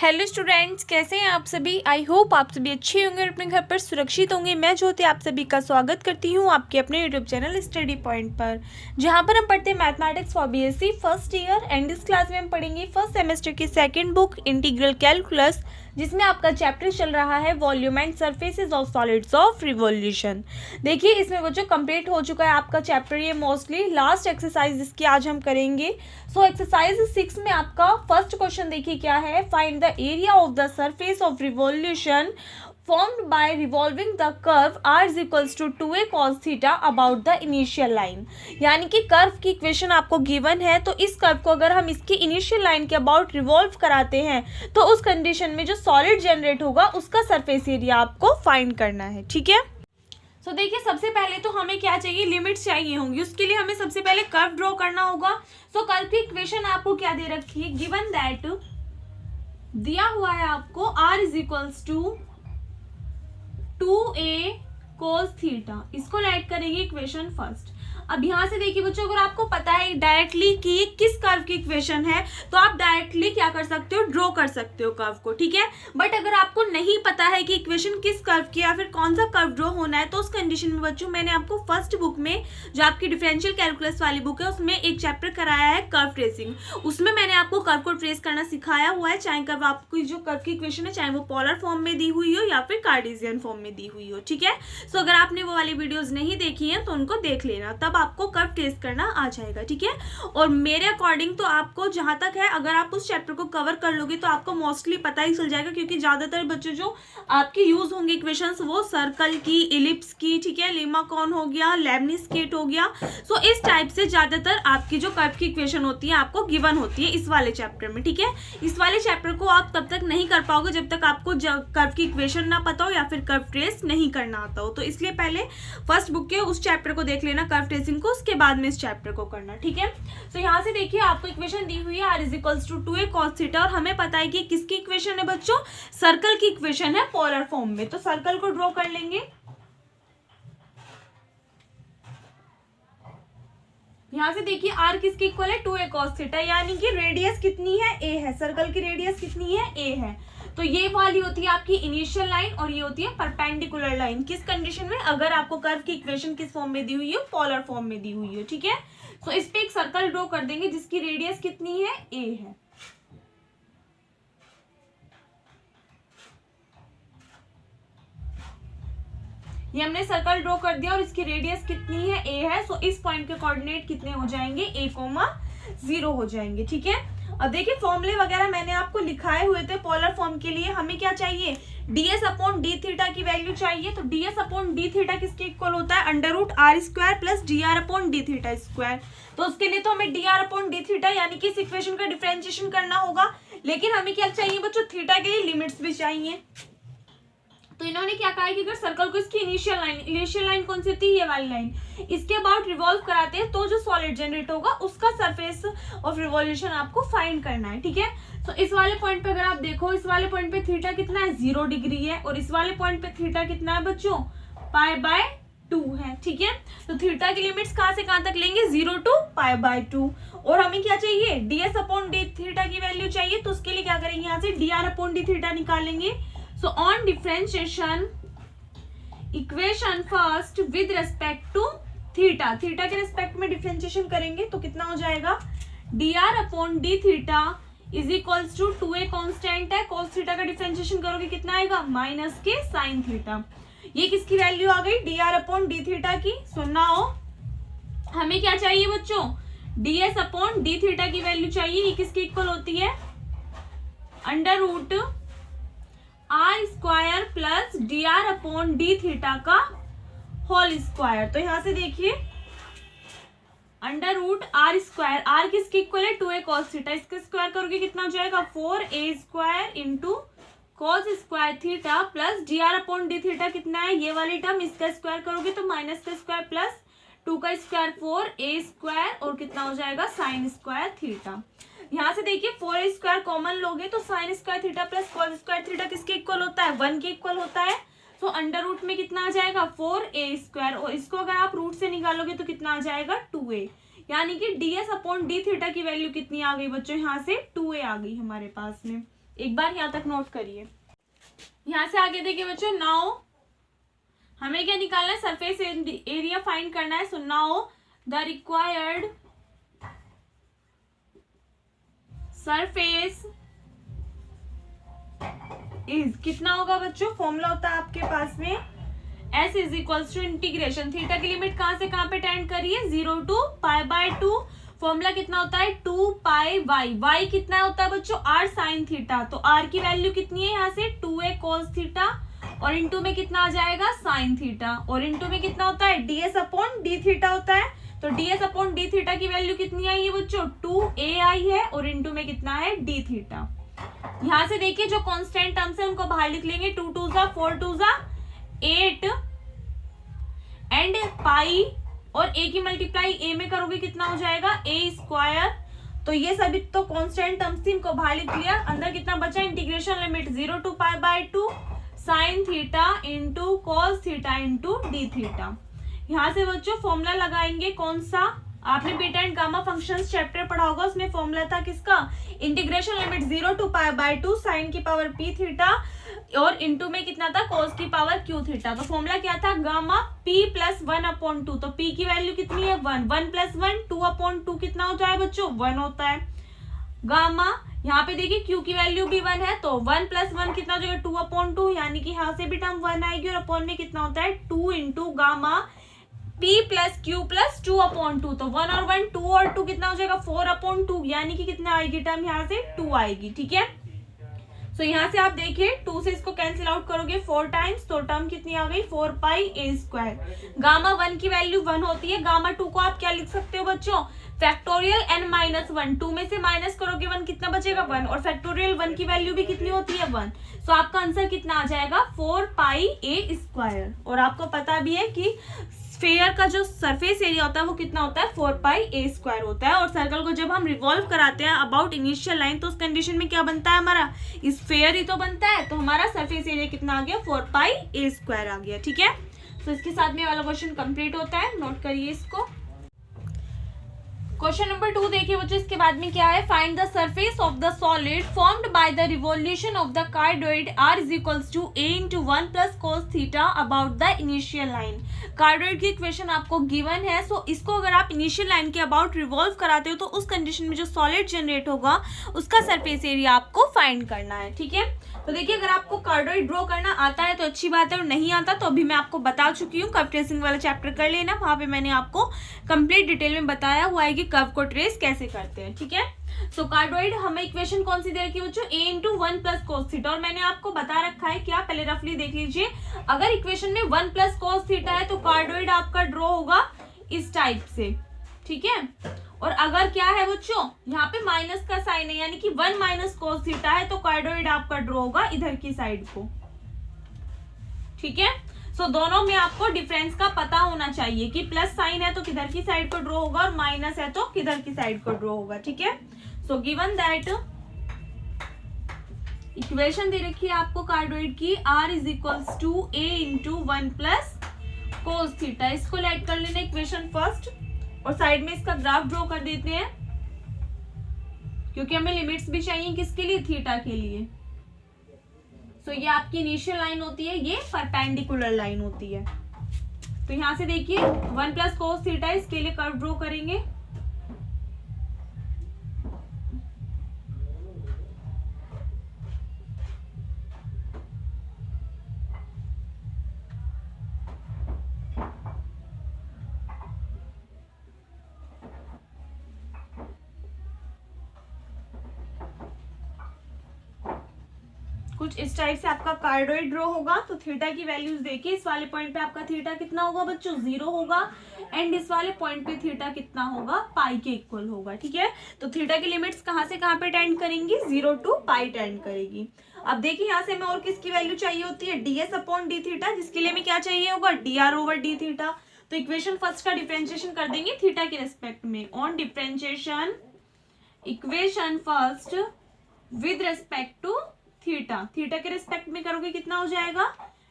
Hello students, कैसे हैं आप सभी। आई होप आप सभी अच्छे होंगे और अपने घर पर सुरक्षित होंगे। मैं ज्योति आप सभी का स्वागत करती हूं आपके अपने यूट्यूब चैनल स्टडी पॉइंट पर, जहां पर हम पढ़ते हैं mathematics for BSc first year. And इस क्लास में हम पढ़ेंगे फर्स्ट सेमेस्टर की सेकंड बुक इंटीग्रल कैलकुलस, जिसमें आपका चैप्टर चल रहा है volume and surfaces of solids of revolution. देखिए, इसमें बच्चों कंप्लीट हो चुका है आपका चैप्टर। ये मोस्टली लास्ट एक्सरसाइज इसकी आज हम करेंगे। सो एक्सरसाइज 6 में आपका फर्स्ट क्वेश्चन देखिए क्या है। Find the area of the surface of revolution formed by revolving the curve r is equals to 2a cos theta about the initial line। यानी कि कर्व की इक्वेशन आपको गिवन है, तो इस कर्व को अगर हम इसकी इनिशियल लाइन के अबाउट रिवॉल्व कराते हैं तो उस कंडीशन में जो सॉलिड जनरेट होगा उसका सरफेस एरिया आपको फाइंड करना है। ठीक है, सो देखिए, सबसे पहले तो हमें क्या चाहिए, लिमिट्स चाहिए होंगी। उसके लिए हमें सबसे पहले कर्व ड्रॉ करना होगा। सो कर्व की इक्वेशन आपको क्या दे रखी है, गिवन दैट दिया हुआ है आपको r is equals to 2a cos theta. इसको राइट करेंगे इक्वेशन फर्स्ट। अब यहाँ से देखिए बच्चों, अगर आपको पता है डायरेक्टली कि किस कर्व की इक्वेशन है तो आप डायरेक्टली क्या कर सकते हो, ड्रॉ कर सकते हो कर्व को। ठीक है, बट अगर आपको नहीं पता है कि इक्वेशन किस कर्व की या फिर कौन सा कर्व ड्रॉ होना है, तो उस कंडीशन में बच्चों मैंने आपको फर्स्ट बुक में, जो आपकी डिफरेंशियल कैलकुलस वाली बुक है, उसमें एक चैप्टर कराया है कर्व ट्रेसिंग। उसमें मैंने आपको कर्व को ट्रेस करना सिखाया हुआ है, चाहे कर्व आपकी जो कर्व की इक्वेशन है चाहे वो पोलर फॉर्म में दी हुई हो या फिर कार्टेशियन फॉर्म में दी हुई हो। ठीक है, सो अगर आपने वो वाली वीडियोज नहीं देखी है तो उनको देख लेना, तब आपको कर्व ट्रेस करना आ जाएगा। ठीक है, और मेरे अकॉर्डिंग तो आपको जहां तक है, अगर आप उस चैप्टर को कवर कर लोगे तो आपको मोस्टली पता ही चल जाएगा, क्योंकि ज्यादातर बच्चे जो आपके यूज होंगे इक्वेशंस वो सर्कल की, इलिप्स की, ठीक है, लेमा कॉन हो गया, लेबनिज स्केट हो गया। सो इस टाइप से ज्यादातर आपकी जो कर्व की इक्वेशन होती है आपको गिवन होती है इस वाले चैप्टर में। ठीक है, इस वाले चैप्टर को आप तब तक नहीं कर पाओगे जब तक आपको कर्व की इक्वेशन ना पता हो या फिर कर्व ट्रेस नहीं करना आता हो। तो इसलिए पहले फर्स्ट बुक के उस चैप्टर को देख लेना, कर्व ट्रेसिंग को, उसके बाद में इस चैप्टर को करना। ठीक है, तो यहाँ से देखिए आपको इक्वेशन दी हुई है r is equals to 2a cos theta, और हमें पता है कि किसकी इक्वेशन है बच्चों, सर्कल की इक्वेशन है पोलर फॉर्म में। तो सर्कल को ड्रॉ कर लेंगे। यहाँ से देखिए r किसकी इक्वल है, 2a cos थीटा, यानी कि रेडियस कितनी है, a है। सर्कल की रेडियस कितनी है, a है। तो ये वाली होती है आपकी इनिशियल लाइन और ये होती है परपेंडिकुलर लाइन। किस कंडीशन में, अगर आपको कर्व की इक्वेशन किस फॉर्म में दी हुई है, पोलर फॉर्म में दी हुई है। ठीक है, सो इस पे एक सर्कल ड्रॉ कर देंगे जिसकी रेडियस कितनी है, a है। ये हमने सर्कल ड्रॉ कर दिया और इसकी रेडियस कितनी है, a है। सो इस पॉइंट के कोऑर्डिनेट कितने हो जाएंगे, a,0 हो जाएंगे। ठीक है, अब देखिए फॉर्मूले वगैरह मैंने आपको लिखाए हुए थे। पोलर फॉर्म के लिए हमें क्या चाहिए, ds अपॉन डी थीटा की वैल्यू चाहिए। तो ds अपॉन डी थीटा किसके इक्वल होता है, under root are square plus D R upon D theta square. तो उसके लिए तो हमें D are upon D theta यानी कि इस इक्वेशन का डिफरेंशिएशन करना होगा, लेकिन हमें क्या चाहिए बच्चों, थीटा के लिए लिमिट्स भी चाहिए। तो इन्होंने क्या कहा है कि अगर सर्कल को इसकी इनिशियल लाइन कौन सी होती है, ये वाली लाइन, इसके अबाउट रिवॉल्व कराते हैं तो जो सॉलिड जनरेट होगा उसका सरफेस ऑफ रिवॉल्यूशन आपको फाइंड करना है। ठीक है, तो इस वाले पॉइंट पे अगर आप देखो, इस वाले पॉइंट पे थीटा कितना है, 0 डिग्री है, और इस वाले पॉइंट पे थीटा कितना है बच्चों, π/2 है। ठीक है, तो थीटा की लिमिट्स कहां से कहां तक लेंगे, 0 to π/2। और हमें क्या चाहिए, ds अपॉन डी थीटा की वैल्यू चाहिए। तो उसके लिए क्या करेंगे, यहाँ से dr अपॉन डी थीटा निकालेंगे। So on differentiation equation first with respect to theta, theta के रिस्पेक्ट में डिफरेंशिएशन करेंगे तो कितना हो जाएगा, dr upon D theta is equals to 2a constant है, cos थीटा का डिफरेंशिएशन करोगे कितना आएगा, माइनस के sin थीटा। ये किसकी वैल्यू आ गई, dr अपॉन डी थीटा की। सुनना हो, हमें क्या चाहिए बच्चों, ds अपॉन डी थीटा की वैल्यू चाहिए। ये किसकी इक्वल होती है, under root are square plus D R upon D theta का होल स्क्वायर। तो यहां से देखिए under root are square, R किसकी इक्वल है, 2a cos थीटा, इसके स्क्वायर करोगे कितना हो जाएगा, 4a square into cos square theta plus D R upon D theta कितना है, ये वाली टर्म, इसका स्क्वायर करोगे तो माइनस का स्क्वायर प्लस 2 का स्क्वायर 4a स्क्वायर और कितना हो जाएगा, साइन स्क्वायर थीटा। यहाँ से देखिए 4a स्क्वायर कॉमन लोगे तो sine square theta plus cos square theta किसके इक्वल होता है, 1 के इक्वल होता है। तो अंडर रूट में कितना आ जाएगा, 4a स्क्वायर, और इसको अगर आप रूट से निकालोगे तो कितना आ जाएगा, 2a। यानी कि ds अपॉन डी थीटा की वैल्यू कितनी आ गई बच्चों, यहाँ से 2a आ गई हमारे पास में। एक बार यहाँ तक नोट करिए। यहाँ से आगे देखिए बच्चों, नाउ हमें क्या निकालना है, सरफेस एरिया फाइंड करना है। सो now the required surface is, कितना होगा बच्चों, फॉर्मूला होता है आपके पास में S is equals to integration, theta की लिमिट कहां से कहां पे टेंड करिए, 0 टू पाई बाय 2। फॉर्मूला कितना होता है, 2 पाई वाई, वाई कितना होता है बच्चों, r साइन थीटा। तो r की वैल्यू कितनी है यहाँ से, 2a cos थीटा, और इंटू में कितना आ जाएगा, साइन थीटा, और इंटू में कितना होता है, ds अपॉन डी थीटा होता है। तो ds अपॉन डी थीटा की वैल्यू कितनी आई है बच्चों, 2a आई है, और इंटू में कितना है, d थीटा। यहाँ से देखिए जो कांस्टेंट टर्म्स है उनको बाहर लिख लेंगे, 2 2 जा 4 2 जा 8 एंड पाई, और a की मल्टीप्लाई a में करोगे कितना हो जाएगा, a स्क्वायर। तो ये सभी तो कांस्टेंट टर्म्स थी, इनको बाहर लिख लिया। अंदर कितना बचा, integration limit 0 to pi by 2 sine theta into cos theta into D theta. यहाँ से बच्चों फॉर्मूला लगाएंगे कौन सा, आपने beta and gamma functions chapter पढ़ा होगा, उसमें फॉर्मूला था किसका, integration limit 0 to pi by 2 sine की पावर p थीटा, और इंटू में कितना था, cos की पावर q थीटा। तो फॉर्मूला क्या था, गामा p प्लस 1 अपॉन 2। तो p की वैल्यू कितनी है, 1, 1 प्लस 1 2 अपॉन 2 कितना होता है बच्चों, 1 होता है। गामा यहाँ पे देखिए q की वैल्यू भी 1 है, तो 1 प्लस 1 कितना हो जाएगा, 2 अपॉन 2, यानी कि यहाँ से भी टर्म 1 आएगी, और अपॉन में कितना होता है, 2 into gamma p plus q plus 2 upon 2। तो 1 और 1 2 और 2 कितना हो जाएगा, 4 अपॉन 2, यानी कि कितना आएगी टर्म यहाँ से, 2 आएगी। ठीक है, सो यहाँ से आप देखिए 2 से इसको कैंसिल आउट करोगे 4 टाइम्स, तो टर्म कितनी आ गई, 4 पाई a स्क्वायर। गामा 1 की वैल्यू 1 होती है, गामा 2 को आप क्या लिख सकते हो बच्चों, फैक्टोरियल n माइनस 1, 2 में से माइनस करोगे 1 कितना बचेगा, 1, और फैक्टोरियल 1 की वैल्यू भी कितनी होती है, 1। सो आपका आंसर कितना आ जाएगा, 4 पाई a स्क्वायर। और आपको पता भी है कि स्फीयर का जो सरफेस एरिया होता है वो कितना होता है, 4 पाई a स्क्वायर होता है। और सर्कल को जब हम रिवॉल्व कराते हैं अबाउट इनिशियल लाइन, तो उस कंडीशन में क्या बनता है, हमारा स्फीयर ही तो बनता है। तो हमारा सरफेस एरिया कितना आ गया, 4 पाई a स्क्वायर आ गया। ठीक है, तो इसके साथ में वाला क्वेश्चन कंप्लीट होता है, नोट करिए इसको। क्वेश्चन नंबर 2 देखिए बच्चों, इसके बाद में क्या है, find the surface of the solid formed by the revolution of the cardioid r is equals to a into 1 plus cos theta about the initial line. Cardioid की इक्वेशन आपको गिवन है, सो इसको अगर आप इनिशियल लाइन के about revolve कराते हो तो उस कंडीशन में जो सॉलिड जनरेट होगा उसका सरफेस एरिया आपको फाइंड करना है। ठीक है, तो देखिए अगर आपको कार्डोइड ड्रॉ करना आता है तो अच्छी बात है, और नहीं आता तो अभी मैं आपको बता चुकी हूँ, कर्व ट्रेसिंग वाला चैप्टर कर लेना, वहां पे मैंने आपको कंप्लीट डिटेल में बताया हुआ है कि कर्व को ट्रेस कैसे करते हैं। ठीक है, सो कार्डोइड हमें इक्वेशन कौन सी दे रखी है बच्चों, a into 1 plus cos theta, और मैंने आपको बता रखा है क्या, पहले रफली देख लीजिए। अगर इक्वेशन में 1 प्लस cos थीटा है तो कार्डोइड आपका ड्रॉ होगा इस टाइप से। ठीक है, और अगर क्या है बच्चों, यहाँ पे माइनस का साइन है, यानी कि 1 माइनस cos थीटा है, तो कार्डोइड आपका ड्रॉ होगा इधर की साइड को। ठीक है, सो दोनों में आपको डिफरेंस का पता होना चाहिए कि प्लस साइन है तो किधर की साइड को ड्रॉ होगा, और माइनस है तो किधर की साइड को ड्रॉ होगा। ठीक है, सो गिवन दैट इक्वेशन दे रखी है आपको कार्डोइड की, r is equals to a into 1 plus cos theta. इसको लेट कर लेना इक्वेशन फर्स्ट, और साइड में इसका ग्राफ ड्रॉ कर देते हैं, क्योंकि हमें लिमिट्स भी चाहिए किसके लिए, थीटा के लिए। सो ये आपकी इनिशियल लाइन होती है, ये परपेंडिकुलर लाइन होती है। तो यहां से देखिए 1 प्लस cos थीटा, इसके लिए कर्व ड्रॉ करेंगे। कुछ इस टाइप से आपका कार्डोइड ड्रॉ होगा। तो थीटा की वैल्यूज देखिए, इस वाले पॉइंट पे आपका थीटा कितना होगा बच्चों, 0 होगा, एंड इस वाले पॉइंट पे थीटा कितना होगा, पाई के इक्वल होगा। ठीक है, तो थीटा की लिमिट्स कहाँ से कहाँ पे टेंड करेंगी, 0 टू पाई टेंड करेगी। अब देखिए यहाँ से हमें और किसकी वैल्यू चाहिए होती है, ds अपॉन डी थीटा, जिसके लिए हमें क्या चाहिए होगा, dr ओवर डी थीटा। तो इक्वेशन फर्स्ट का डिफरेंशिएशन कर देंगे थीटा के रेस्पेक्ट में, on differentiation equation first with respect to theta, theta के रिस्पेक्ट में करोगे कितना हो जाएगा,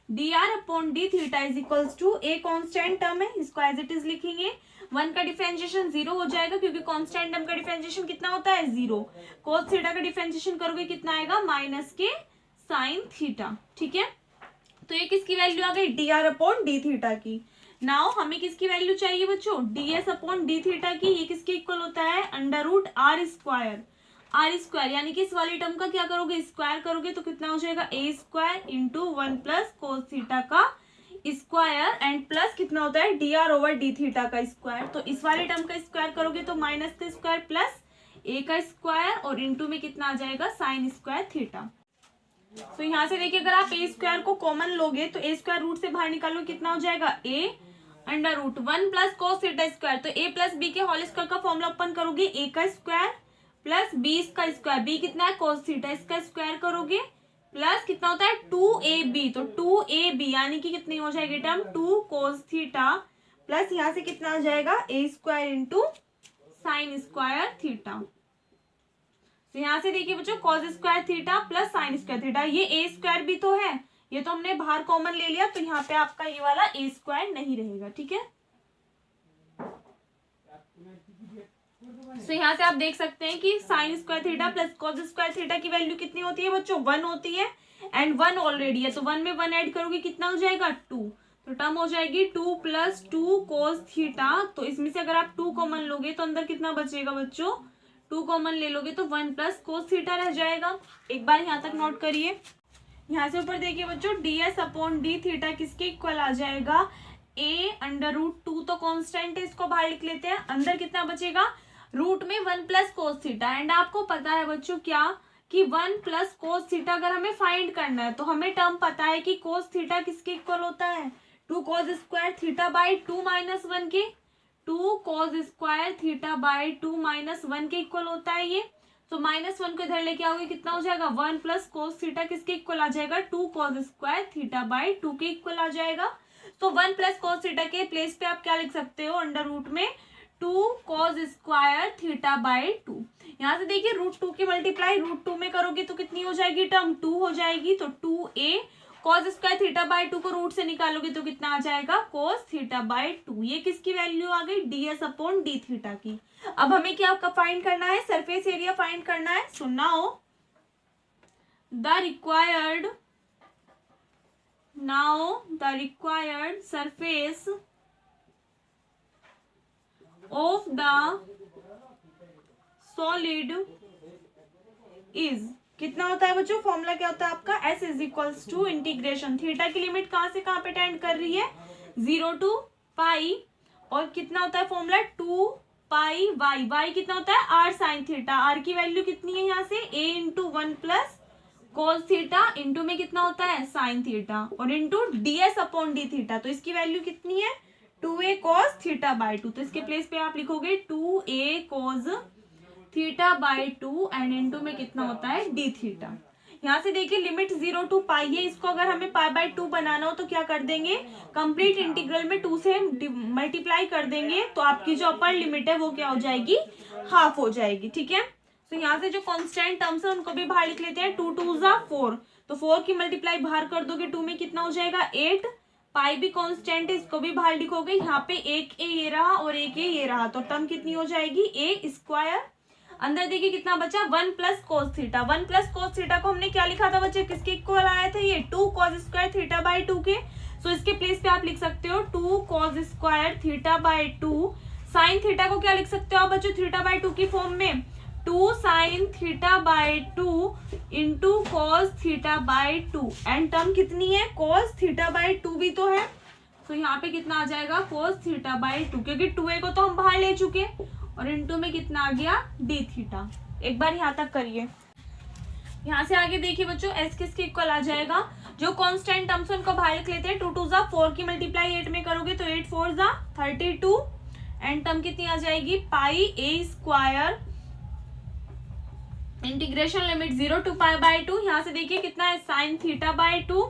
dr upon D theta is equals to, A constant term है, इसको एज इट इज लिखेंगे, 1 का डिफरेंशिएशन 0 हो जाएगा क्योंकि कांस्टेंट टर्म का डिफरेंशिएशन कितना होता है 0। cos थीटा का डिफरेंशिएशन करोगे कितना आएगा माइनस के साइन थीटा। ठीक है, तो ये किसकी वैल्यू आ गई dr अपॉन डी थीटा की। नाउ हमें किसकी वैल्यू चाहिए बच्चों ds अपॉन डी थीटा की। ये किसके इक्वल होता है अंडर रूट आर स्क्वायर, यानी कि इस वाली टर्म का क्या करोगे स्क्वायर करोगे तो कितना हो जाएगा a square into 1 plus cos theta का स्क्वायर एंड प्लस कितना होता है dr ओवर डी थीटा का स्क्वायर। तो इस वाले टर्म का स्क्वायर करोगे तो माइनस का स्क्वायर प्लस a का स्क्वायर और इंटू में कितना आ जाएगा साइन स्क्वायर थीटा। तो यहाँ से देखिए अगर आप a स्क्वायर को कॉमन लोगे तो a स्क्वायर रूट से बाहर निकालो कितना हो जाएगा a under root 1 plus cos theta square. तो a प्लस b के होल स्क्वायर का फॉर्मूला ओपन करोगे a का स्क्वायर प्लस b का स्क्वायर, b कितना है कोस थीटा, इसका स्क्वायर करोगे प्लस कितना होता है 2ab, तो 2ab यानी कि कितनी हो जाएगी टर्म 2 कोस थीटा प्लस यहाँ से कितना आ जाएगा a square into sine square theta. तो यहाँ से देखिए बच्चों cos square theta plus sine square theta, ये a स्क्वायर भी तो है, ये तो हमने बाहर कॉमन ले लिया तो यहाँ पे आपका ये वाला a स्क्वायर नहीं रहेगा। ठीक है, तो यहाँ से आप देख सकते हैं कि sine square theta plus cos square theta की वैल्यू कितनी होती है बच्चों 1 होती है एंड 1 ऑलरेडी है, तो 1 में 1 ऐड करोगे कितना हो जाएगा 2, तो टर्म हो जाएगी 2 प्लस 2 कॉस थीटा। तो इसमें से अगर आप 2 कॉमन लोगे तो अंदर कितना बचेगा बच्चों 2 कॉमन ले लोगे तो 1 प्लस कोस थीटा रह जाएगा। एक बार यहाँ तक नोट करिए। यहाँ से ऊपर देखिए बच्चों ds अपॉन डी थीटा किसके इक्वल आ जाएगा a अंडर रूट 2, तो कॉन्स्टेंट है इसको बाहर लिख लेते हैं। अंदर कितना बचेगा रूट में 1 प्लस कोस थीटा एंड आपको पता है बच्चों क्या कि 1 प्लस कोस थीटा अगर हमें फाइंड करना है तो हमें टर्म पता है कि कोस थीटा किसके इक्वल होता है 2 cos square theta by 2 minus 1 के, 2 cos square theta by 2 minus 1 के इक्वल होता है ये। तो माइनस 1 को इधर लेके आओगे कितना हो जाएगा 1 प्लस कोस थीटा किसके इक्वल आ जाएगा 2 कोस स्क्वायर थीटा बाई 2 के इक्वल आ जाएगा। तो 1 प्लस कोस थीटा के प्लेस पे आप क्या लिख सकते हो अंडर रूट में 2 कोस स्क्वायर थीटा बाई 2। यहाँ से देखिए रूट 2 की मल्टीप्लाई रूट 2 में करोगे तो कितनी हो जाएगी टर्म 2 हो जाएगी, तो 2a cos square theta by 2 को रूट से निकालोगे तो कितना आ जाएगा कोस थीटा बाई 2। ये किसकी वैल्यू आ गई ds अपॉन डी थीटा की। अब हमें क्या फाइंड करना है सरफेस एरिया फाइंड करना है। सुनना हो the required surface of the solid is कितना होता है बच्चों फॉर्मूला क्या होता है आपका s is equals to integration theta की लिमिट कहाँ से कहाँ पे टेंड कर रही है 0 to पाई और कितना होता है फॉर्मूला 2 पाई y कितना होता है r साइन थीटा, r की वैल्यू कितनी है यहाँ से a into 1 plus cos theta into में कितना होता है साइन थीटा और into ds upon D theta, तो इसकी वैल्यू कितनी है 2a cos थीटा बाई 2। तो इसके प्लेस पे आप लिखोगे 2a cos theta by 2 and into में कितना होता है डी थीटा। यहाँ से देखिए लिमिट 0 to पाई है, इसको अगर हमें पाई बाई 2 बनाना हो तो क्या कर देंगे कंप्लीट इंटीग्रल में 2 से मल्टीप्लाई कर देंगे तो आपकी जो अपर लिमिट है वो क्या हो जाएगी हाफ हो जाएगी। ठीक है, तो यहाँ से जो कॉन्स्टेंट टर्म्स है उनको भी बाहर लिख लेते हैं 2 2 जा 4, तो 4 की मल्टीप्लाई बाहर कर दोगे 2 में कितना हो जाएगा 8, पाई भी कांस्टेंट है इसको भी बाहर लिखोगे, यहाँ पे एक ए ये रहा और एक ए ये रहा, तो टर्म कितनी हो जाएगी ए स्क्वायर। अंदर देखिए कितना बचा 1 plus cos theta, 1 plus cos theta को हमने क्या लिखा था बच्चे किसके इक्वल आया था ये 2 कोस स्क्वायर थीटा बाई 2 के, सो इसके प्लेस पे आप लिख सकते हो 2 cos square theta by 2। Sine theta को क्या लिख सकते हो आप बच्चों थीटा बाई 2 की फॉर्म में 2 sine theta by 2 into cos theta by 2 and term कितनी है कॉस थीटा बाई 2 भी तो है, तो यहाँ पे कितना आ जाएगा कॉस थीटा बाई 2 क्योंकि 2a को तो हम बाहर ले चुके और इंटू में कितना आ गया डी थीटा। एक बार यहाँ तक करिए। यहाँ से आगे देखिए बच्चों s किसके इक्वल आ जाएगा जो कांस्टेंट टर्म्स उनको बाहर लिख लेते हैं 2 2 जा 4 की मल्टीप्लाई 8 में करोगे तो 8 4 जा 32 एंड टर्म कितनी आ जाएगी पाई a square integration limit 0 to pi by 2। यहाँ से देखिए कितना है sine theta by 2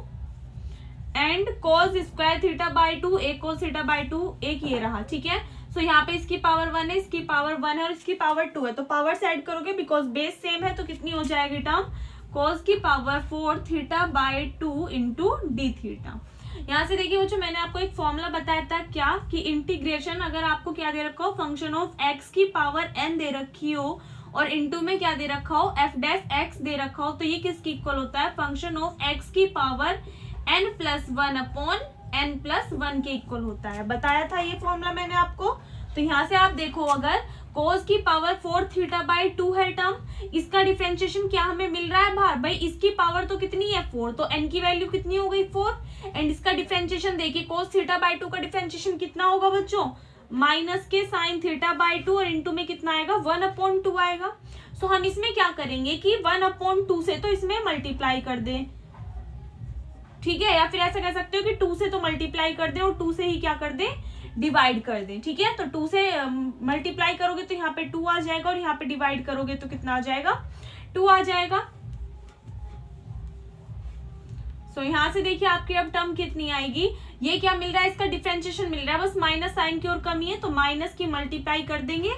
and cos square theta by 2 एक कोस थीटा बाई 2 एक ये रहा। ठीक है, सो यहाँ पे इसकी पावर 1 है इसकी पावर 1 है और इसकी पावर 2 है, तो पावर से ऐड करोगे बिकॉज बेस सेम है तो कितनी हो जाएगी टर्म कोस की power 4 theta by 2 into D theta. यहाँ से देखिए बच्चों मैंने आपको एक फॉर्मूला बताया था क्या कि इंटीग्रेशन अगर आपको क्या दे रखा हो फंक्शन ऑफ एक्स की पावर n दे रखी हो और इनटू में क्या दे रखा हो एफ डैश एक्स दे रखा हो, तो ये किसकी इक्वल होता है फंक्शन ऑफ एक्स की पावर n+1 अपॉन n+1 के इक्वल होता है। बताया था ये फॉर्मूला मैंने आपको। तो यहाँ से आप देखो अगर cos की पावर 4 θ/2 है टर्म, इसका डिफरेंशिएशन क्या हमें मिल रहा है बाहर, भाई इसकी पावर तो कितनी है 4, तो n की वैल्यू कितनी हो गई 4, एंड इसका डिफरेंशिएशन देखिए cos θ/2 का डिफरेंशिएशन कितना होगा बच्चों, माइनस के sin θ/2 और इंटू में कितना आएगा 1/2 आएगा। सो हम इसमें क्या करेंगे कि 1/2 से तो इसमें मल्टीप्लाई कर दें, ठीक है, या फिर ऐसा कह सकते हो कि 2 से तो मल्टीप्लाई कर दें और 2 से ही क्या कर दें डिवाइड कर दें, ठीक है। तो 2 से मल्टीप्लाई करोगे तो यहाँ पे 2 आ जाएगा और यहाँ पे डिवाइड करोगे तो कितना आ जाएगा 2 आ जाएगा। सो यहाँ से देखिए आपकी अब टर्म कितनी आएगी, ये क्या मिल रहा है इसका डिफरेंशिएशन मिल रहा है, बस माइनस साइन की और कमी है तो माइनस की मल्टीप्लाई कर देंगे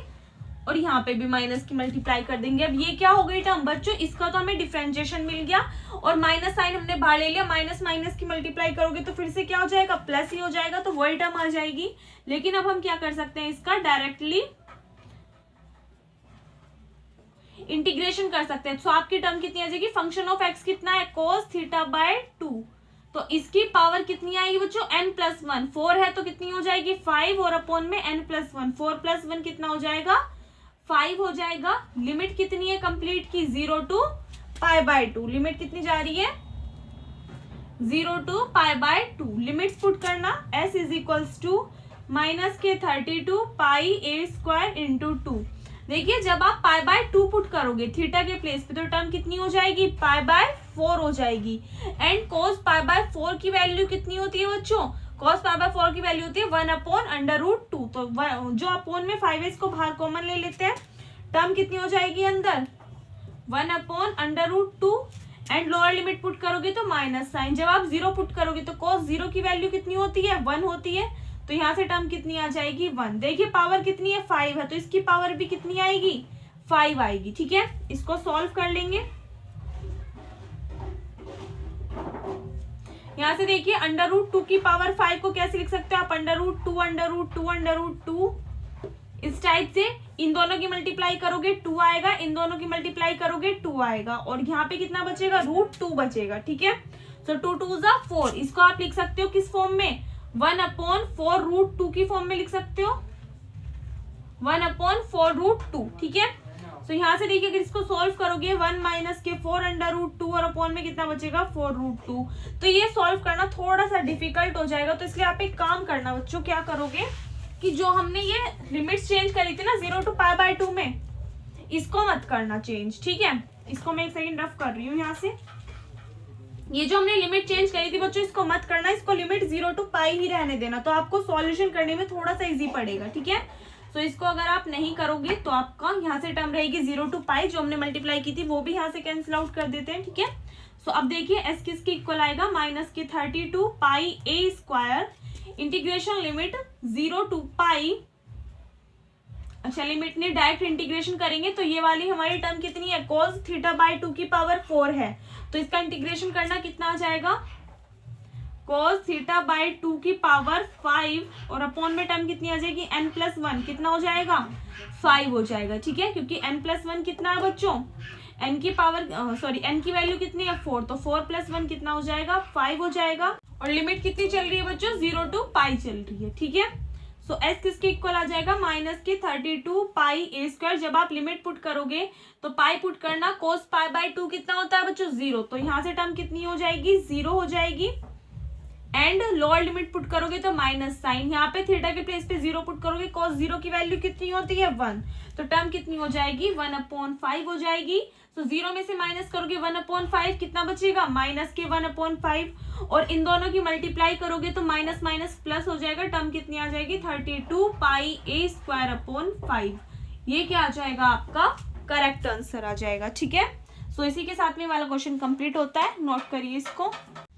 और यहाँ पे भी माइनस की मल्टीप्लाई कर देंगे। अब ये क्या हो गई टर्म बच्चों, इसका तो हमें डिफरेंशिएशन मिल गया और माइनस साइन हमने बाहर ले लिया, माइनस माइनस की मल्टीप्लाई करोगे तो फिर से क्या हो जाएगा प्लस ही हो जाएगा, तो वही टर्म आ जाएगी। लेकिन अब हम क्या कर सकते हैं इसका डायरेक्टली इंटीग्रेशन कर सकते हैं। तो आपकी टर्म कितनी आ जाएगी, फंक्शन ऑफ एक्स कितना है cos θ/2, तो इसकी पावर कितनी आएगी बच्चों n+1, 4 है तो कितनी हो जाएगी 5 और अपॉन में n+1, 4 + 1 कितना हो जाएगा 5 हो जाएगा। लिमिट कितनी है कंप्लीट की 0 to π/2, लिमिट कितनी जा रही है 0 to π/2। लिमिट्स पुट करना s = माइनस के 32 πa² इंटू 2। देखिए जब आप π/2 पुट करोगे थीटा के प्लेस पे तो टर्म कितनी हो जाएगी π/4 हो जाएगी। एंड cos π/4 की वैल्यू कितनी होती है बच्चों, cos π/4 की वैल्यू होती है 1/√2, तो जो अपोन में 5 है इसको बाहर कॉमन ले लेते हैं, टर्म कितनी हो जाएगी अंदर 1/√2 एंड लोअर लिमिट पुट करोगे तो माइनस साइन, जब आप 0 पुट करोगे तो cos 0 की वैल्यू कितनी होती है 1 होती है, तो यहाँ से टर्म कितनी आ जाएगी 1। देखिए पावर कितनी है 5 है तो इसकी पावर भी कितनी आएगी 5 आएगी, ठीक है। इसको सॉल्व कर लेंगे। यहाँ से देखिए √2 की पावर 5 को कैसे लिख सकते हो आप, √2 इस टाइप से, इन दोनों की मल्टीप्लाई करोगे 2 आएगा, इन दोनों की मल्टीप्लाई करोगे 2 आएगा और यहाँ पे कितना बचेगा √2 बचेगा, ठीक है। सो 2 2 = 4, इसको आप लिख सकते हो किस फॉर्म में 1/4√2 की फॉर्म में लिख सकते हो 1/4√2, ठीक है। तो यहाँ से देखिए अगर इसको सॉल्व करोगे 1 - के 4√2 और अपॉन में कितना बचेगा 4√2, तो ये सॉल्व करना थोड़ा सा डिफिकल्ट हो जाएगा। तो इसलिए आप एक काम करना बच्चों, क्या करोगे कि जो हमने ये लिमिट्स चेंज करी थी ना 0 to π/2 में, इसको मत करना चेंज, ठीक है। इसको मैं एक सेकंड रफ कर रही हूँ यहाँ से, ये जो हमने लिमिट चेंज करी थी बच्चों इसको मत करना, इसको लिमिट 0 to π ही रहने देना, तो आपको सॉल्यूशन करने में थोड़ा सा इजी पड़ेगा, ठीक है। तो इसको अगर आप नहीं करोगे तो आपका यहाँ से टर्म रहेगी 0 to π, जो हमने मल्टीप्लाई की थी वो भी यहाँ से कैंसिल आउट कर देते हैं, ठीक है। सो अब देखिए एस किसकी इक्वल आएगा माइनस के 32 πa², इंटीग्रेशन लिमिट 0 to π। अच्छा लिमिट ने डायरेक्ट इंटीग्रेशन करेंगे तो ये वाली हमारी टर्म कितनी है cos θ/2 की पावर 4 है, तो इसका इंटीग्रेशन करना कितना आ जाएगा cos θ/2 की पावर 5 और अपॉन में टर्म कितनी आ जाएगी n+1, कितना हो जाएगा 5 हो जाएगा, ठीक है, क्योंकि n+1 कितना है बच्चों n की पावर n की वैल्यू कितनी है 4, तो 4 + 1 कितना हो जाएगा 5 हो जाएगा। और लिमिट कितनी चल रही है बच्चों 0 to π चल रही है, ठीक है। सो s किसके इक्वल आ जाएगा माइनस के 32 πa²। जब आप लिमिट पुट करोगे तो पाई पुट करना cos π/2 कितना होता है बच्चों 0, तो यहाँ से टर्म कितनी हो जाएगी 0 हो जाएगी। एंड लोअर लिमिट पुट करोगे तो माइनस साइन, यहाँ पे थीटा के प्लेस पे 0 पुट करोगे cos 0 की वैल्यू कितनी होती है 1, तो टर्म कितनी हो जाएगी 1/5 हो जाएगी। तो 0 में से माइनस करोगे 1/5 कितना बचेगा माइनस के 1/5 और इन दोनों की मल्टीप्लाई करोगे तो माइनस माइनस प्लस हो जाएगा, टर्म कितनी आ जाएगी 32 πa²/5। ये क्या आ जाएगा आपका करेक्ट आंसर आ जाएगा, ठीक है। सो इसी के साथ में वाला क्वेश्चन कंप्लीट होता है, नोट करिए इसको।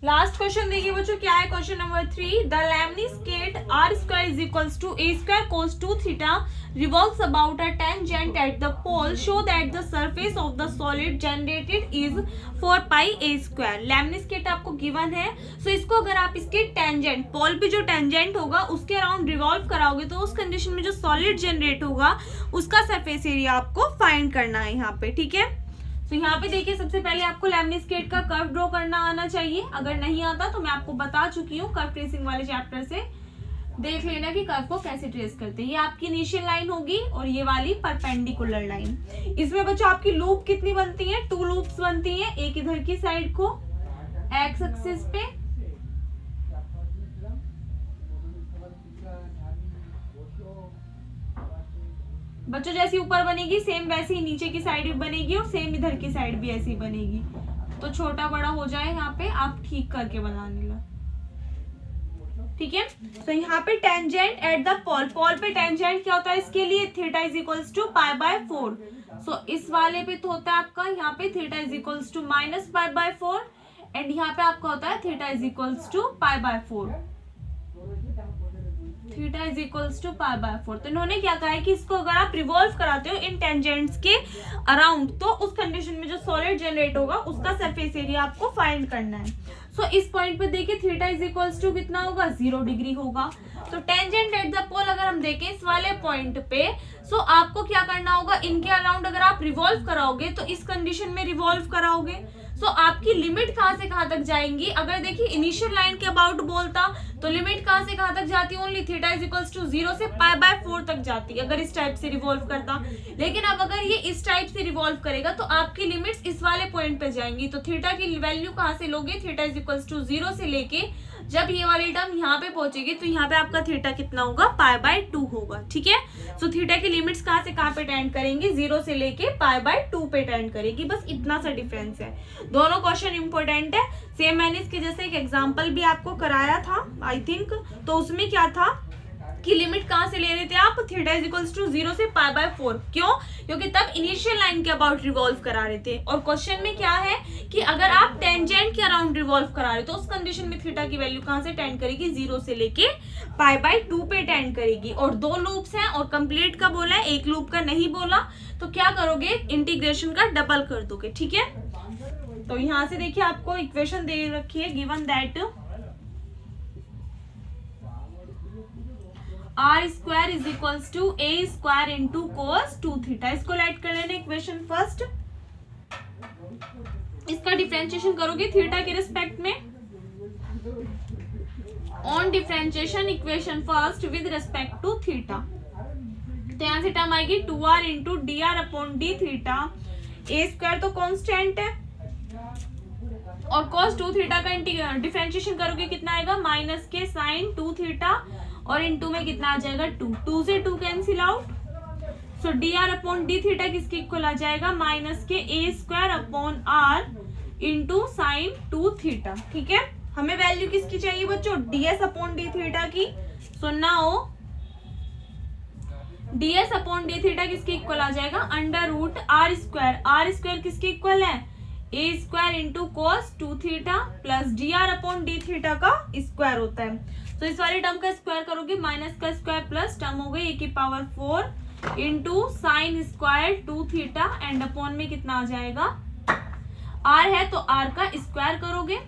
लास्ट क्वेश्चन देखिए बच्चों क्या है, question number 3, the lemniscate r² = a² cos 2θ revolves about a tangent at the pole, show that the surface of the solid generated is 4 pi a square. Lemniscate आपको given है, so इसको अगर आप इसके टेंजेंट, पोल पे जो टेंजेंट होगा उसके अराउंड रिवॉल्व कराओगे तो उस कंडीशन में जो सॉलिड जनरेट होगा उसका सरफेस एरिया आपको फाइंड करना है यहाँ पे, ठीक है। तो यहाँ पे देखिए सबसे पहले आपको लेमनिस्केट का कर्व ड्रॉ करना आना चाहिए, अगर नहीं आता तो मैं आपको बता चुकी हूँ कर्व ट्रेसिंग वाले चैप्टर से, देख लेना कि कर्व को कैसे ट्रेस करते हैं। ये आपकी इनिशियल लाइन होगी और ये वाली परपेंडिकुलर लाइन। इसमें बच्चों आपकी लूप कितनी बनती है, 2 लूप्स बनती हैं, एक इधर की साइड को एक्स एक्सिस पे बच्चों जैसी ऊपर बनेगी सेम वैसे ही नीचे की साइड भी बनेगी और सेम इधर की साइड भी ऐसी बनेगी। तो छोटा बड़ा हो जाए यहाँ पे आप ठीक करके बनाने ला, ठीक है। तो यहाँ पे tangent at the pole, pole पे टेंजेंट क्या होता है इसके लिए, theta is equals to pi by 4। So इस वाले पे तो होता है आपका यहाँ पे theta is equals to minus pi by 4 and यहाँ पे आपका होता है theta is equals to pi by 4, theta is equals to pi by 4। तो इन्होंने क्या कहा है कि इसको अगर आप रिवॉल्व कराते हो इन टेंजेंट्स के अराउंड तो उस कंडीशन में जो सॉलिड जनरेट होगा उसका सरफेस एरिया आपको फाइंड करना है। सो इस पॉइंट पे देखिए थीटा इज इक्वल्स टू कितना होगा, 0 डिग्री होगा। तो टेंजेंट एट द पोल अगर हम देखें इस वाले पॉइंट पे, सो आपको क्या करना होगा, इनके अराउंड अगर आप रिवॉल्व कराओगे तो इस कंडीशन में रिवॉल्व कराओगे, सो आपकी लिमिट कहां से कहां तक जाएंगी। अगर देखिए इनिशियल लाइन के अबाउट बोलता तो लिमिट कहां से कहां तक जाती है, only theta is equals to 0 से पाई बाय 4 तक जाती है अगर इस टाइप से रिवॉल्व करता। लेकिन अब अगर ये इस टाइप से रिवॉल्व करेगा तो आपकी लिमिट्स इस वाले पॉइंट पे जाएंगी। तो थीटा की वैल्यू कहां से लोगे, थीटा इज इक्वल्स टू 0 से लेके जब ये वाली टर्म यहाँ पे पहुंचेगी तो यहाँ पे आपका थीटा कितना होगा, पाई बाय 2 होगा, ठीक है। सो थीटा की लिमिट्स कहाँ से कहाँ पे टेंड करेंगे, 0 से लेके पाई बाय 2 पे टेंड करेगी, बस इतना सा डिफरेंस है। दोनों क्वेश्चन इंपॉर्टेंट है, सेम मैंने इसके जैसे एक एग्जांपल भी आपको कराया था आई थिंक, तो उसमें क्या था कि लिमिट कहां से ले रहे थे आप, थीटा इज इक्वल्स टू 0 से पाई बाय 4, क्यों, क्योंकि तब इनिशियल लाइन के अबाउट रिवॉल्व करा रहे थे। और क्वेश्चन में क्या है कि अगर आप टेंजेंट के अराउंड रिवॉल्व करा रहे हो तो उस कंडीशन में थीटा की वैल्यू कहां से टेंड करेगी, 0 से लेके पाई बाय 2 पे टेंड करेगी। और 2 लूप्स हैं और कंप्लीट का बोला है, एक लूप का नहीं बोला, तो क्या करोगे, इंटीग्रेशन का डबल कर दोगे, ठीक है। तो यहां से देखिए आपको इक्वेशन दे रखी है, given that r square is equals to a square into cos 2 theta. इसको राइट कर लेना इक्वेशन फर्स्ट, इसका डिफरेंशिएशन करोगे थीटा के रिस्पेक्ट में, on differentiation equation first with respect to theta. तो यहाँ से टर्म आएगी 2r into d are upon D theta, a square तो कॉन्स्टेंट है और cos 2 थीटा का डिफरेंशिएशन करोगे कितना आएगा, माइनस के साइन 2 थीटा और इनटू में कितना आ जाएगा 2 से 2 cancel out. So d are upon D theta किसके इक्वल आ जाएगा, माइनस के a square upon r into sine 2 theta, ठीक है। हमें वैल्यू किसकी चाहिए बच्चों, डीएस अपॉन डी थीटा की। So now ds upon D theta किसके इक्वल आ जाएगा, अंडर रूट आर स्क्वायर किसके इक्वल है, a square into cos 2 theta plus D R upon D theta का स्क्वायर होता है। तो इस वाली टर्म का स्क्वायर करोगे, माइनस का स्क्वायर प्लस टर्म हो गई ए की power 4 into sine square 2 theta and upon में कितना आ जाएगा, आर है तो आर का स्क्वायर करोगे।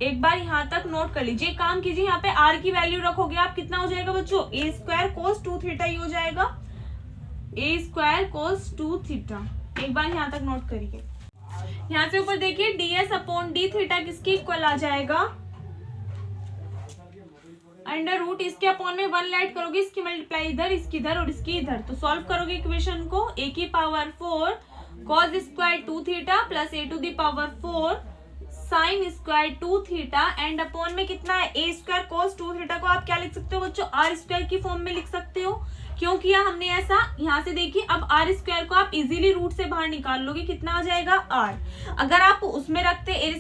एक बार यहाँ तक नोट कर लीजिए, काम कीजिए, यहाँ पे आर की वैल्यू रखोगे आप, कितना हो जाएगा बच्चों, ए स्क्वायर कोस 2 थीटा ही हो जाएगा, ए स्क्वायर कोस 2 थीटा। एक बार यहाँ तक नोट करिए। यहाँ से ऊपर देखिए डीएस अपॉन डी थीटा किसके इक्वल आ जाएगा, अंडर रूट इसके अपॉन में 1 ऐड करोगे, इसकी मल्टीप्लाई इधर, इसकी इधर और इसकी इधर। तो सॉल्व करोगे इक्वेशन को, ए की power 4 cos square 2 theta plus A to the power 4 sine square 2 theta and upon में कितना है, ए स्क्वायर कॉस 2 थीटा को आप क्या लिख सकते हो बच्चों, आर स्क्वायर की फॉर्म में लिख सकते हो। क्यों किया हमने ऐसा, यहाँ से देखिए अब आर स्क्वायर को आप इजीली रूट से बाहर निकाल लोगे, कितना आ जाएगा आर। अगर आप उसमें रखते ए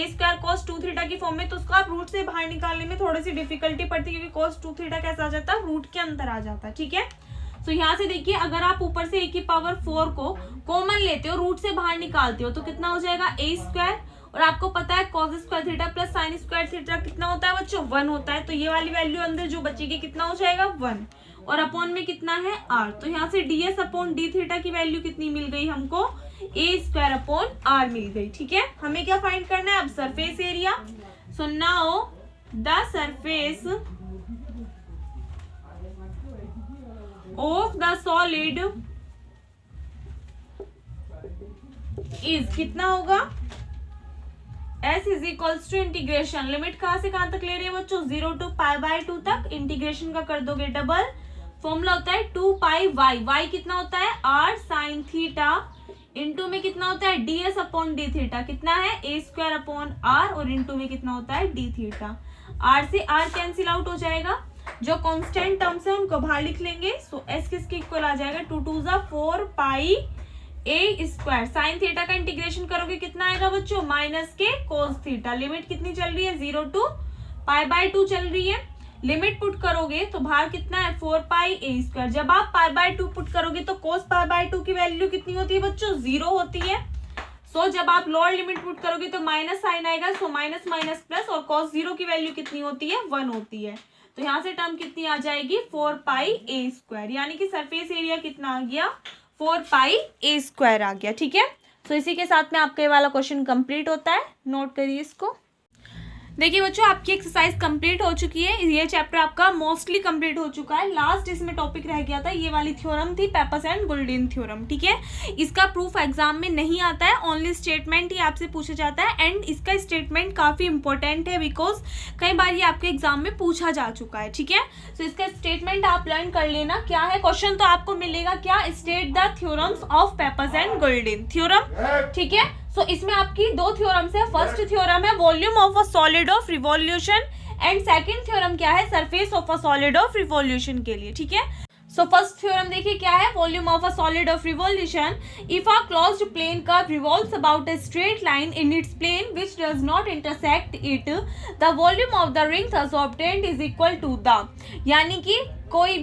स्क्वायर कॉस 2 थीटा की फॉर्म में तो उसको आप रूट से बाहर निकालने में थोड़ी सी डिफिकल्टी पड़ती है, क्योंकि कॉस 2 थीटा कैसा आ जाता है, रूट के अंदर आ जाता है, ठीक है। तो यहाँ से देखिए अगर आप ऊपर से ए की पावर 4 को कॉमन लेते हो, रूट से बाहर निकालते हो तो कितना हो जाएगा ए स्क्वायर, और आपको पता है cos square theta plus sine square theta कितना होता है बच्चों, 1 होता है। तो ये वाली वैल्यू अंदर जो बचेगी कितना हो जाएगा 1, और अपॉन में कितना है r। तो यहाँ से ds अपॉन डी थीटा की वैल्यू कितनी मिल गई हमको, a स्क्वायर अपॉन r मिल गई। ठीक है, हमें क्या फाइंड करना है अब, surface area. So now the surface of the solid is कितना होगा, s is equals to integration, limit कहां से कहां तक ले रहे हैं बच्चों, 0 टू π/2 तक, इंटीग्रेशन का कर दोगे डबल, फॉर्मूला होता है 2πy, y कितना होता है r साइन थीटा, इनटू में कितना होता है ds अपॉन डी थीटा, कितना है a स्क्वायर अपॉन r, और इनटू में कितना होता है डी थीटा। r से r कैंसिल आउट हो जाएगा, जो कांस्टेंट टर्म्स है उनको बाहर लिख लेंगे। सो s किसके इक्वल आ जाएगा, 2 2 जा 4 पाई a स्क्वायर, साइन थीटा का इंटीग्रेशन करोगे कितना आएगा बच्चों, माइनस के कोस थीटा, लिमिट कितनी चल रही है 0 टू π/2 चल रही है, लिमिट पुट करोगे तो बाहर कितना है 4 पाई a स्क्वायर, जब आप π/2 पुट करोगे तो कोस π/2 की वैल्यू कितनी होती है बच्चों, 0 होती है। सो जब आप लोअर लिमिट पुट करोगे तो माइनस साइन आएगा, सो माइनस माइनस प्लस, और cos 0 की वैल्यू कितनी होती है 1 होती है। तो यहाँ से टर्म कितनी आ जाएगी 4 पाई a स्क्वायर, यानी कि सरफेस एरिया कितना आ गया 4 पाई a स्क्वायर आ गया। ठीक है, तो इसी के साथ में आपका ये वाला क्वेश्चन कंप्लीट होता है, नोट करिए इसको। देखिए बच्चों, आपकी एक्सरसाइज कंप्लीट हो चुकी है, ये चैप्टर आपका मोस्टली कंप्लीट हो चुका है। लास्ट इसमें टॉपिक रह गया था, ये वाली थ्योरम थी पेपर्स एंड गोल्डन थ्योरम। ठीक है, इसका प्रूफ एग्जाम में नहीं आता है, ओनली स्टेटमेंट ही आपसे पूछा जाता है, एंड इसका स्टेटमेंट काफी इंपॉर्टेंट है बिकॉज कई बार ये आपके एग्जाम में पूछा जा चुका है। ठीक है, तो इसका स्टेटमेंट आप लर्न कर लेना क्या है। क्वेश्चन तो आपको मिलेगा क्या, state the theorems of papers and golden theorem. ठीक है, सो इसमें आपकी दो थ्योरम्स है, फर्स्ट थ्योरम है volume of a solid of revolution, and second theorem क्या है, surface of a solid of revolution के लिए। ठीक है, सो फर्स्ट थ्योरम देखिए क्या है, volume of a solid of revolution, if a closed plane curve revolves about a straight line in its plane which does not intersect it, the volume of the ring thus obtained is equal to the, यानी कि कोई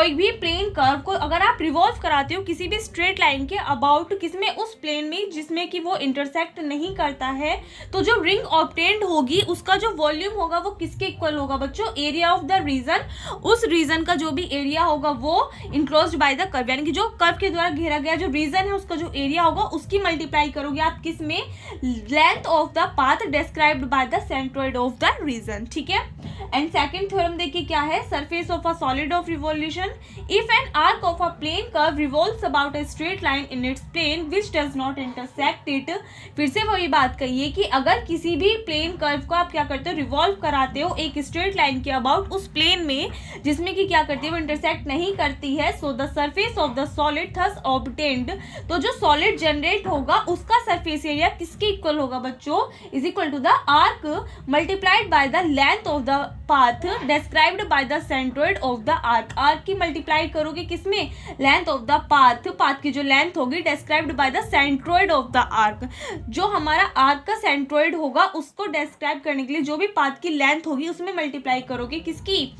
भी plane curve को अगर आप revolve कराते हो किसी भी स्ट्रेट लाइन के अबाउट, किसमें, उस प्लेन में जिसमें कि वो इंटरसेक्ट नहीं करता है, तो जो रिंग ऑब्टेन्ड होगी उसका जो वॉल्यूम होगा वो किसके इक्वल होगा बच्चों, एरिया ऑफ द रीजन, उस रीजन का जो भी एरिया होगा वो इनक्लोज्ड बाय द कर्व, यानी कि जो कर्व के द्वारा घेरा गया जो रीजन है उसका जो एरिया होगा उसकी मल्टीप्लाई करोगे आप किसमें, length of the path described by the centroid of the region. ठीक है, एंड सेकंड थ्योरम देखिए क्या है, surface of a solid of revolution, if an arc of a plane curve revolves about a straight line in its plane which does not intersect it, फिर से वही बात कहिए कि अगर किसी भी प्लेन कर्व को आप क्या करते हो, रिवॉल्व कराते हो एक स्ट्रेट लाइन के अबाउट उस प्लेन में जिसमें कि क्या करती है वो इंटरसेक्ट नहीं करती है, so the surface of the solid thus obtained, तो जो सॉलिड जनरेट होगा उसका सरफेस एरिया किसके इक्वल होगा बच्चों, is equal to the arc multiplied by the length of the path described by the centroid of the arc, arc की multiply करोगे किसमें, लेंथ ऑफ द पाथ की जो लेंथ होगी described by the centroid of the arc, जो हमारा arc का centroid होगा उसको डिस्क्राइब करने के लिए जो भी पाथ की लेंथ होगी उसमें मल्टीप्लाई करोगे किसकी,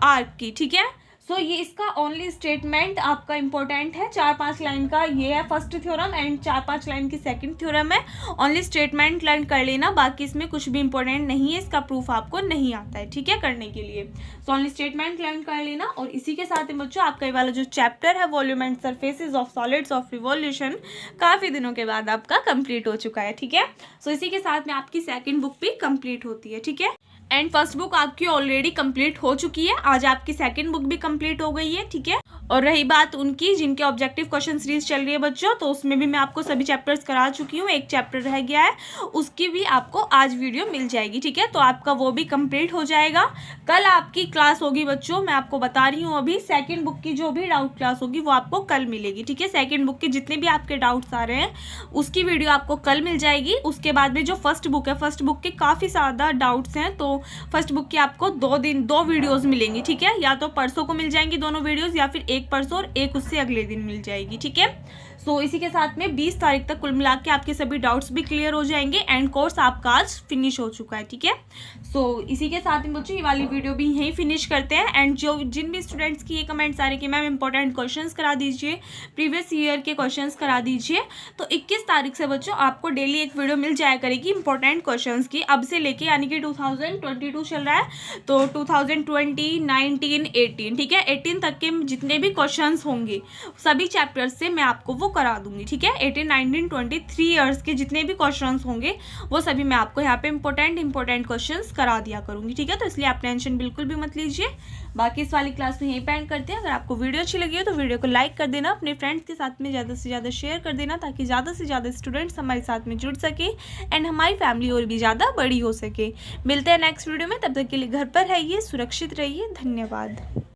आर्क की। ठीक है, सो ये इसका ओनली स्टेटमेंट आपका इंपॉर्टेंट है, 4-5 लाइन का ये है फर्स्ट थ्योरम एंड 4-5 लाइन की सेकंड थ्योरम है, ओनली स्टेटमेंट लर्न कर लेना, बाकी इसमें कुछ भी इंपॉर्टेंट नहीं है, इसका प्रूफ आपको नहीं आता है। ठीक है, करने के लिए सो ओनली स्टेटमेंट लर्न कर लेना, और इसी के साथ में बच्चों आपका ये वाला जो चैप्टर है volume and surfaces of solids of revolution काफ़ी दिनों के बाद आपका कंप्लीट हो चुका है। ठीक है, सो इसी के साथ में आपकी सेकेंड बुक भी कंप्लीट होती है। ठीक है, एंड फर्स्ट बुक आपकी ऑलरेडी कंप्लीट हो चुकी है, आज आपकी सेकंड बुक भी कंप्लीट हो गई है। ठीक है, और रही बात उनकी जिनके ऑब्जेक्टिव क्वेश्चन सीरीज चल रही है बच्चों, तो उसमें भी मैं आपको सभी चैप्टर्स करा चुकी हूँ, एक चैप्टर रह गया है, उसकी भी आपको आज वीडियो मिल जाएगी। ठीक है, तो आपका वो भी कंप्लीट हो जाएगा। कल आपकी क्लास होगी बच्चों, मैं आपको बता रही हूँ अभी, सेकेंड बुक की जो भी डाउट क्लास होगी वो आपको कल मिलेगी। ठीक है, सेकेंड बुक के जितने भी आपके डाउट्स आ रहे हैं उसकी वीडियो आपको कल मिल जाएगी। उसके बाद में जो फर्स्ट बुक है, फर्स्ट बुक के काफ़ी ज़्यादा डाउट्स हैं, तो फर्स्ट बुक की आपको 2 वीडियोज़ मिलेंगी। ठीक है, या तो परसों को मिल जाएंगी दोनों वीडियोज़, या फिर एक परसों और एक उससे अगले दिन मिल जाएगी। ठीक है, सो इसी के साथ में 20 तारीख तक कुल मिला के आपके सभी डाउट्स भी क्लियर हो जाएंगे एंड कोर्स आपका आज फिनिश हो चुका है, ठीक है। सो इसी के साथ में बच्चों ये वाली वीडियो भी यहीं फिनिश करते हैं। एंड जो जिन भी स्टूडेंट्स की ये कमेंट्स आ रहे कि मैम इंपॉर्टेंट क्वेश्चंस करा दीजिए, प्रीवियस ईयर के क्वेश्चंस करा दीजिए, तो 21 तारीख से बच्चों आपको डेली एक वीडियो मिल जाया करेगी इंपॉर्टेंट क्वेश्चंस की, अब से लेके, यानी कि 2022 चल रहा है तो 2020, 19, 18, ठीक है, 18 तक के जितने भी क्वेश्चंस होंगे सभी चैप्टर्स से मैं आपको वो करा दूंगी, ठीक है। 18, 19, 20 3 ईयर्स के जितने भी क्वेश्चंस होंगे वो सभी मैं आपको यहाँ पे इंपॉर्टेंट क्वेश्चंस करा दिया करूंगी, ठीक है। तो इसलिए आप टेंशन बिल्कुल भी मत लीजिए। बाकी इस वाली क्लास में यहीं पे एंड करते हैं। अगर आपको वीडियो अच्छी लगी हो तो वीडियो को लाइक कर देना, अपने फ्रेंड्स के साथ में ज़्यादा से ज़्यादा शेयर कर देना, ताकि ज़्यादा से ज़्यादा स्टूडेंट्स हमारे साथ में जुड़ सके एंड हमारी फैमिली और भी ज़्यादा बड़ी हो सके। मिलते हैं नेक्स्ट वीडियो में, तब तक के लिए घर पर रहिए, सुरक्षित रहिए। धन्यवाद।